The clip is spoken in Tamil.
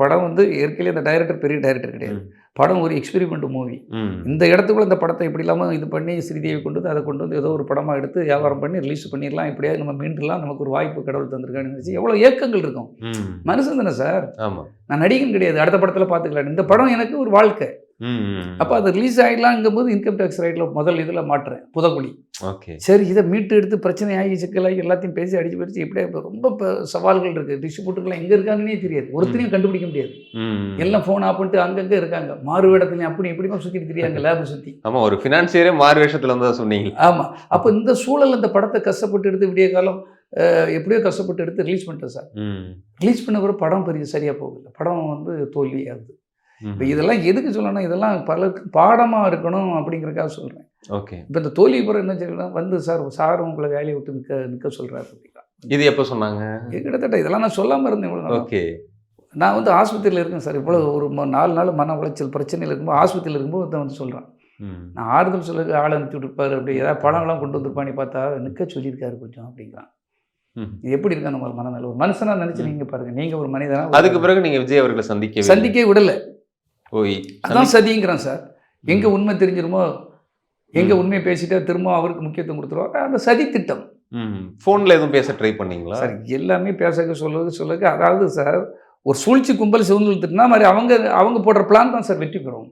படம் வந்து ஏற்கனவே அந்த டைரக்டர் பெரிய டைரக்டர் கிடையாது. படம் ஒரு எக்ஸ்பெரிமெண்ட் மூவி. இந்த இடத்துக்குள்ள இந்த படத்தை எப்படி இல்லாமல் இது பண்ணி ஸ்ரீதேவி கொண்டு வந்து அதை கொண்டு வந்து ஏதோ ஒரு படமாக எடுத்து வியாபாரம் பண்ணி ரிலீஸ் பண்ணிடலாம், எப்படியாவது நம்ம மீண்டுலாம், நமக்கு ஒரு வாய்ப்பு கடவுள் தந்திருக்கான்னு நினச்சி எவ்வளோ ஏக்கங்கள் இருக்கும். மனுஷன் தானே சார், நான் நடிகன் கிடையாது, அடுத்த படத்தில் பார்த்துக்கலாம். இந்த படம் எனக்கு ஒரு வாழ்க்கை. அப்போ அது ரிலீஸ் ஆகிடலாங்கும்போது இன்கம் டேக்ஸ் ரைட்டில் முதல் இதில் மாட்டுறேன், புதக்குழி. சரி, இதை மீட்டு எடுத்து பிரச்சனை ஆகி சிக்கலாகி எல்லாத்தையும் பேசி அடிச்சு படிச்சு எப்படியே ரொம்ப சவால்கள் இருக்குது. டிஸ்ட்ரிபியூட்டர்லாம் எங்கே இருக்காங்கன்னே தெரியாது, ஒருத்தரையும் கண்டுபிடிக்க முடியாது. எல்லாம் ஃபோன் ஆஃப் பண்ணிட்டு அங்கங்கே இருக்காங்க, மாறு வேடத்துலையும் அப்படி இப்படிமா சுற்றிட்டு தெரியாங்க, லேபு சுற்றி. ஆமாம், ஒரு ஃபினான்சியரே மாறு வேஷத்தில் வந்து சொன்னீங்க. ஆமாம், அப்போ இந்த சூழல் அந்த படத்தை கஷ்டப்பட்டு எடுத்து விடிய காலம் எப்படியோ கஷ்டப்பட்டு எடுத்து ரிலீஸ் பண்ணிட்டேன் சார். ரிலீஸ் பண்ண பிறகு படம் பெரிய சரியாக போகுது, படம் வந்து தோல்வி ஆகுது. இப்போ இதெல்லாம் எதுக்கு சொல்லணும், இதெல்லாம் பலருக்கு பாடமாக இருக்கணும் அப்படிங்கிறக்காக சொல்கிறேன். ஓகே, இப்போ இந்த தோல்வி பிறகு என்ன சொல்லலாம் வந்து சார் உங்களை வேலையை விட்டு நிற்க சொல்கிறாரு அப்படின்னா. இது எப்போ சொன்னாங்க? கிட்டத்தட்ட இதெல்லாம் நான் சொல்லாமல் இருந்தேன் இவ்வளோ. ஓகே, நான் வந்து ஆஸ்பத்திரியில் இருக்கேன் சார். இவ்வளோ ஒரு 4 நாள் மன உளைச்சல் பிரச்சனையில் இருக்கும்போது ஆஸ்பத்திரியில் இருக்கும்போது வந்து சொல்கிறேன். நான் ஆறுதல் சொல்ல ஆளை அனுப்பிச்சி விட்டுருப்பாரு, அப்படி ஏதாவது பழங்கள்லாம் கொண்டு வந்திருப்பான்னு பார்த்தா நிற்க சொல்லியிருக்காரு கொஞ்சம் அப்படிங்கிறான். இது எப்படி இருக்கா நம்ம மனநிலை? ஒரு மனுஷனாக நினச்சி நீங்கள் பாருங்கள், நீங்கள் ஒரு மனிதனாக. அதுக்கு பிறகு நீங்கள் விஜய் அவர்களை சந்திக்கவே விடலை. அதான் சதிங்கிறான் சார். எங்கே உண்மை தெரிஞ்சிருமோ, எங்கே உண்மையை பேசிட்டா திரும்ப அவருக்கு முக்கியத்துவம் கொடுத்துருவாங்க, அந்த சதி திட்டம். ஃபோனில் எதுவும் பேச ட்ரை பண்ணீங்களா சார்? எல்லாமே பேச சொல்லுங்க. அதாவது சார், ஒரு சூழ்ச்சி கும்பல் சிவந்து திட்டினா மாதிரி அவங்க போடுற பிளான் தான் சார் வெற்றி பெறும்.